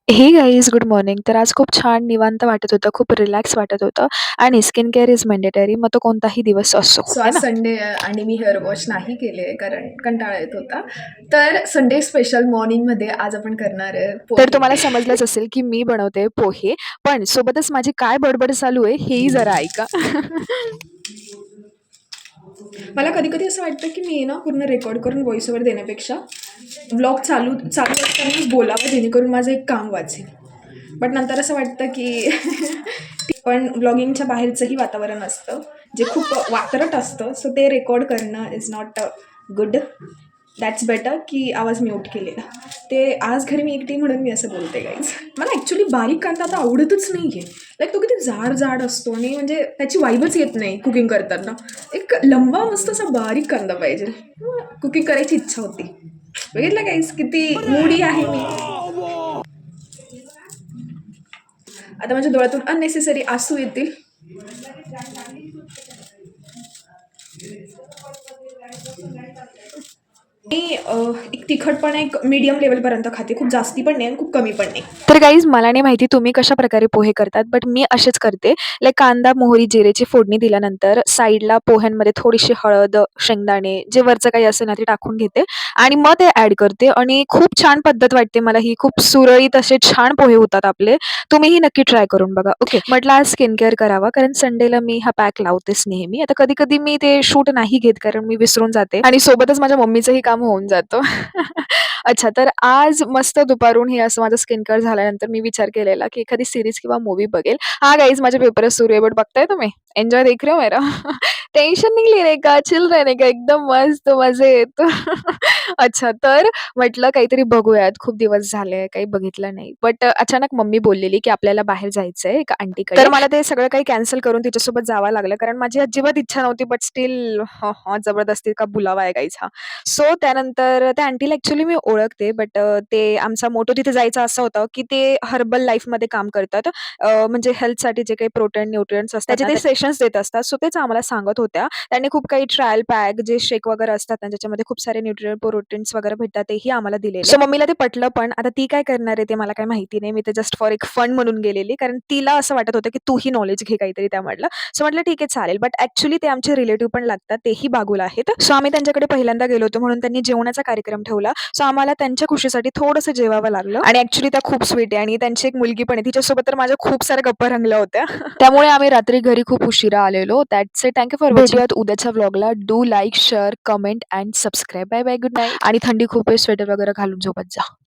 हे guys good morning. तर आज खूप छान निवांत वाटत होतं, खूप रिलॅक्स वाटत होतं आणि स्किन केअर इज मॅन्डेटरी. मग तो कोणताही दिवस असो, सो है आज ना? संडे आहे आणि मी हेअर वॉश नाही केले कारण कंटाळा येत होता. तर संडे स्पेशल मॉर्निंगमध्ये आज आपण करणार आहे तर पोहे. तुम्हाला समजलंच असेल, की मी बनवते पोहे, पण सोबतच माझी काय बडबड चालू आहे हेही जरा ऐका. मला कधी-कधी असं वाटतं, की मी ना पूर्ण रेकॉर्ड करून व्हॉईस ओव्हर देण्यापेक्षा व्लॉग चालू चालू असतानाच बोलावं जेणेकरून माझं एक काम वाचेल. बट नंतर असं वाटतं, की पण व्लॉगिंगच्या बाहेरचंही वातावरण असतं, जे खूप वात्रट असतं. सो ते रेकॉर्ड करणं is not good. That's better की आवाज म्यूट केलेला. ते आज घरी मी एकटी म्हणून मी असं बोलते गाईज. मला ॲक्च्युली बारीक कांदा आता आवडतच नाही आहे. लाईक तो किती जाड असतो आणि म्हणजे त्याची वाईबच येत नाही कुकिंग करताना. एक लंबा मस्त असा बारीक कांदा पाहिजे. कुकिंग करायची इच्छा होती. बघितलं गाईज किती मूडी आहे मी. आता माझ्या डोळ्यातून अननेसेसरी आसू येतील. मी एक तिखट पण एक मीडियम लेवलपर्यंत खाते. खूप जास्ती पण नाही आणि खूप कमी पण नाही. तर गाईज मला नाही माहिती तुम्ही कशाप्रकारे पोहे करतात, बट मी असेच करते. लाईक कांदा, मोहरी, जिरेची फोडणी दिल्यानंतर साईडला पोह्यांमध्ये थोडीशी हळद, शेंगदाणे जे वरचं काही असेल ना ते टाकून घेते आणि मग ते ॲड करते आणि खूप छान पद्धत वाटते मला ही. खूप सुरळीत असे छान पोहे होतात आपले. तुम्हीही नक्की ट्राय करून बघा. ओके. म्हटलं आज स्किन केअर करावा कारण संडेला मी हा पॅक लावतेच नेहमी. आता कधी-कधी मी ते शूट नाही घेत कारण मी विसरून जाते आणि सोबतच माझ्या मम्मीचंही काम होऊन जातं. अच्छा, तर आज मस्त दुपारून हे असं माझं स्किन केअर झाल्यानंतर मी विचार केलेला, की एखादी सीरीज किंवा मूव्ही बघेल. हां, गाईज माझे पेपर्स सुरू आहे, बट बघताय तुम्ही? एन्जॉय देख रहे हो मेरा? टेन्शन नहीं लेने का, चिल रहने का, एकदम मस्त मजेत. अच्छा, तर म्हटलं काहीतरी बघूयात. खूप दिवस झाले, काही बघितलं नाही. बट अचानक मम्मी बोललेली, की आपल्याला बाहेर जायचंय एका आंटीकडे. तर मला ते सगळं काही कॅन्सल करून तिच्यासोबत जावं लागलं, कारण माझी अजिबात इच्छा नव्हती, बट स्टिल जबरदस्ती का बुलावा आहे गाईज हा. सो त्यानंतर त्या आंटीला ॲक्चुअली मी ओळखते, बट ते आमचा मोटो तिथे जायचा असा होता, की ते हर्बल लाईफमध्ये काम करतात. म्हणजे हेल्थसाठी जे काही प्रोटीन, न्यूट्रिएंट्स असतात त्याचे ते सेशन्स देत असतात. सो तेच आम्हाला सांगत होत्या. त्यांनी खूप काही ट्रायल पॅक, जे शेक वगैरे असतात ना, ज्याच्यामध्ये खूप सारे न्यूट्रिएंट, प्रोटीन्स वगैरे भेटतात, तेही आम्हाला दिलेले. सो मम्मीला ते पटलं पण. आता ती काय करणार आहे ते मला काही माहिती नाही. मी ते जस्ट फॉर एक फन म्हणून गेलेली, कारण तिला असं वाटत होतं, की तूही नॉलेज घे काहीतरी त्यामधलं. सो म्हटलं ठीक आहे चालेल. बट ॲक्चुअली ते आमचे रिलेटिव्ह पण लागतात, तेही बागुल आहेत. सो आम्ही त्यांच्याकडे पहिल्यांदा गेलो होतो म्हणून त्यांनी जेवणाचा कार्यक्रम ठेवला. सो आम्हाला त्यांच्या खुशीसाठी थोडंसं जेवावं लागलं आणि ॲक्चुअली त्या खूप स्वीट आहे आणि त्यांची एक मुलगी पण आहे. तिच्यासोबत तर माझ्या खूप साऱ्या गप्पा रंगल्या होत्या. त्यामुळे आम्ही रात्री घरी खूप उशिरा आलेलो. That's it. Thank you for watching. भेटूयात उद्याच्या व्लॉगला. Do like, share, comment and subscribe. Bye bye. Good night. आणि थंडी खूप आहे, स्वेटर वगैरे घालून झोपत जा.